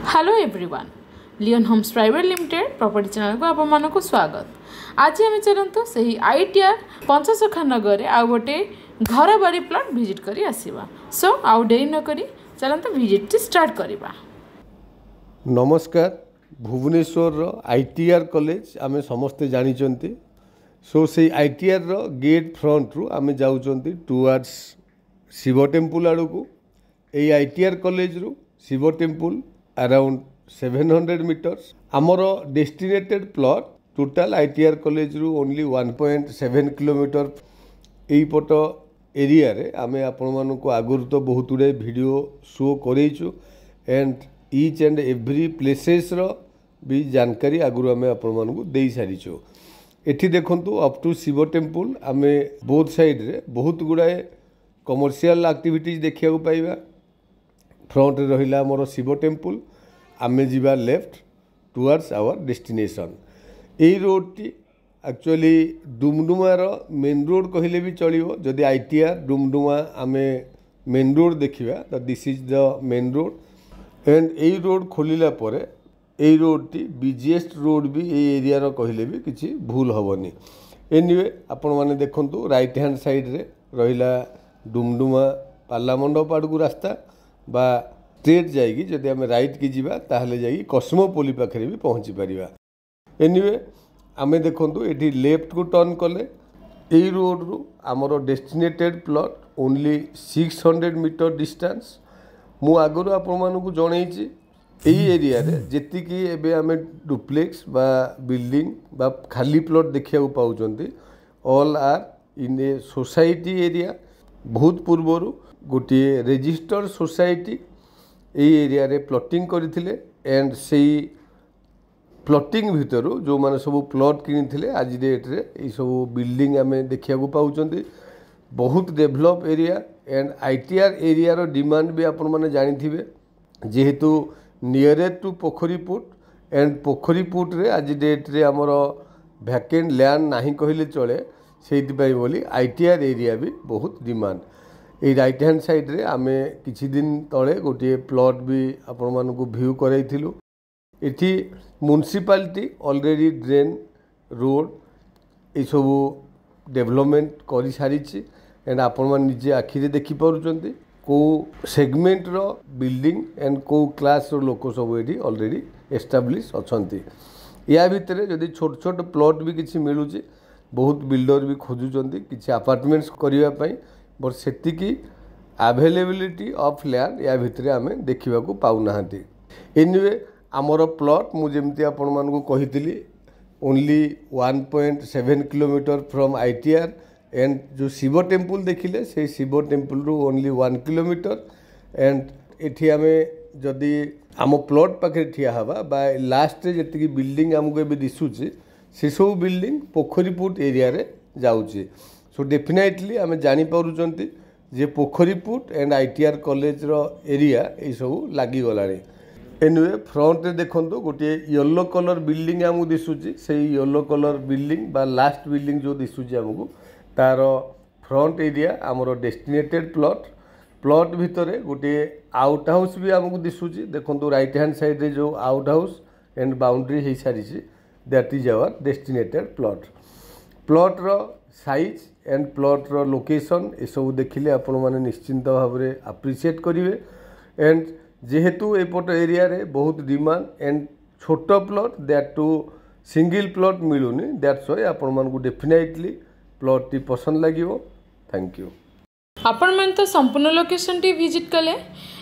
Hello everyone, Leon Homes private limited property channel को आपण मानक स्वागत। आज आम चलतु से आईटीआर पंचसखा नगर आ गोटे घर बाड़ी प्लॉट विजिट करी आसीबा। सो आउ डेरी न करी चलतु विजिट स्टार्ट करिबा। नमस्कार। भुवनेश्वर आईटीआर कॉलेज आमे समस्ते जानिचंती। सो से आईटीआर रो गेट फ्रंट रु आमे जाउचंती टुवर्ड्स शिव टेम्पल आड़ को। ए आईटीआर कॉलेज रु शिव टेम्पल अराउंड 700 मीटर्स। आमर destinated plot total ITR college रु ओनली 1.7 किलोमीटर यही पट एरिया रे आमे आपण मानक आगुर तो बहुत गुड़े वीडियो शो करेचु and each and every places रो भी जानकारी आगुर आमे आपण मानक देई सारिचु। एठी देखंतु अप टू शिव टेम्पल आमे बोथ साइड रे बहुत गुड़ाए कमर्शियल एक्टिविटीज देखिया पाइबा। फ्रंट रहिला मोर शिव टेम्पल, आमे जीवा लेफ्ट टुवर्ड्स आवर डेस्टिनेशन। यही रोड टी एक्चुअली डुमडुमार मेन रोड कहले भी चलियो। जदि आईटीआर डुमडुमा आमे मेन रोड देखिबा तो this is the main road and यही रोड खोलिला परे यही रोड टी बिजीएस्ट रोड भी ये एरिया रो कहले भी किछि भूल हबनी। एनीवे आपण माने देखंतु राइट हैंड साइड रे रहिला डुमडुमा पाला मंडप आड़ को रास्ता बा स्ट्रेट जाएगी। जदि आम राइट की जीवा ताहले जाएगी कस्मोपोली पाखे भी पहुँची पारिबा। एनीवे आमे देखंतु एठी लेफ्ट को टर्न कले यही रोड रु आमर destinated plot only 600 meter distance. मु आगु आपण मानकु जणैछि यही एरिया रे जेतिकी एबे आमे डुप्लेक्स बा बिल्डिंग बा खाली प्लॉट देखिया पाउचंती all are in a society area. बहुत पूर्वरु गोटे रेजिस्टर्ड सोसाइटी यही एरिया रे प्लॉटिंग करथिले एंड सेही प्लॉटिंग भितर जो माने सब प्लॉट किनिथिले आज डेट रे ई सब बिल्डिंग आमे देखिया पाउचंती। बहुत develop area and ITR area रो डिमांड भी आपण माने जानिथिबे जेहेतु nearest to Pokhariput and Pokhariput रे आज डेट रे हमर वैकेंट लैंड नाही कहले चले। सेति पई बोली आईटीआर एरिया भी बहुत डिमांड। ये राइट हैंड साइड रे आमे किछि दिन तले गोटे प्लॉट भी आपण मानकु व्यू करैथिलु। एठी म्युनिसिपालिटी ऑलरेडी ड्रेन रोड ए सब डेवलपमेंट करि सारिछि एंड आपण मान निजे आखिरे देखि पारुचंती को सेगमेंट रो बिल्डिंग एंड को क्लास रो लोक सब एठी ऑलरेडी एस्टाब्लिश अछंती। या भितरे जदि छोट छोट प्लॉट भी किछि मिलुछि बहुत बिल्डर भी खोजुचंती किछि अपार्टमेंट्स करिवा पई बट सेतिकी अवेलेबिलिटी ऑफ लैंड या भितरे आमे देखिबा को पाउ नाहंती। एनीवे आमर प्लॉट मु जेमती आपण मानकु कहितली only 1.7 kilometre from ITR and जो शिव टेम्पल देखिले से शिव टेम्पल रु ओनली 1 किलोमीटर एंड एठी आमे जदि आम प्लॉट पाखे ठिया हवा बा लास्ट रे जेतिकी बिल्डिंग हमको एबे दिसुची से सब बिल्डिंग पोखरीपुट एरिया रे जाउची। सो डेफिनेटली आमे जानि पारुचंती जे पोखरीपुट एंड आईटीआर कॉलेज रो एरिया ए सब लागी गलानी। एनीवे फ्रंट रे देखंतु गोटे येलो कलर बिल्डिंग हमको दिसुची सेही येलो कलर बिल्डिंग बा लास्ट बिल्डिंग जो दिसुची हमको तार फ्रंट एरिया हमरो डेस्टिनेटेड प्लॉट भितरे गोटे आउट हाउस भी हमको दिसुची। देखंतु राइट हैंड साइड रे जो आउट हाउस एंड बाउंड्री हे सारिची that is our destinated plot रो साइज एंड प्लॉट रो लोकेशन ए सब देखिले आपण माने निश्चिंत भाव रे अप्रिशिएट करिवे एंड जेहेतु एपट एरिया रे बहुत डिमांड एंड छोट plot that too single plot मिलुनी दैट्स व्हाई आपण मानकु डेफिनेटली प्लॉट टी पसंद लागिवो। Thank you. आपण मन तो संपूर्ण लोकेशन टी विजिट कले।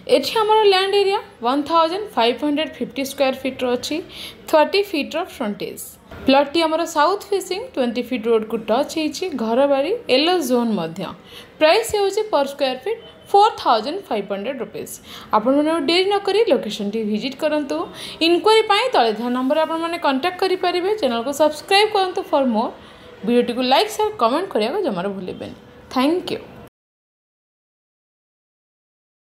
एठी हमर लैंड एरिया 1550 स्क्वायर फीट रो अछि। 30 फीट रो फ्रंटेज प्लॉट टी हमर साउथ फेसिंग 20 फीट रोड को टच हेछि। घर बाड़ी येलो जोन मध्य प्राइस हेउछि पर स्क्वायर फीट 4500 रुपीस। आपण मन डेरी न करी लोकेशन टी विजिट करंतु। इनक्वारी पाई तळे धा नंबर आपण माने कांटेक्ट करि परिबे। चैनल को सब्सक्राइब करंतु फॉर मोर। वीडियो टी को लाइक शेयर कमेंट करिया को जमार भूलिबेन। Thank you.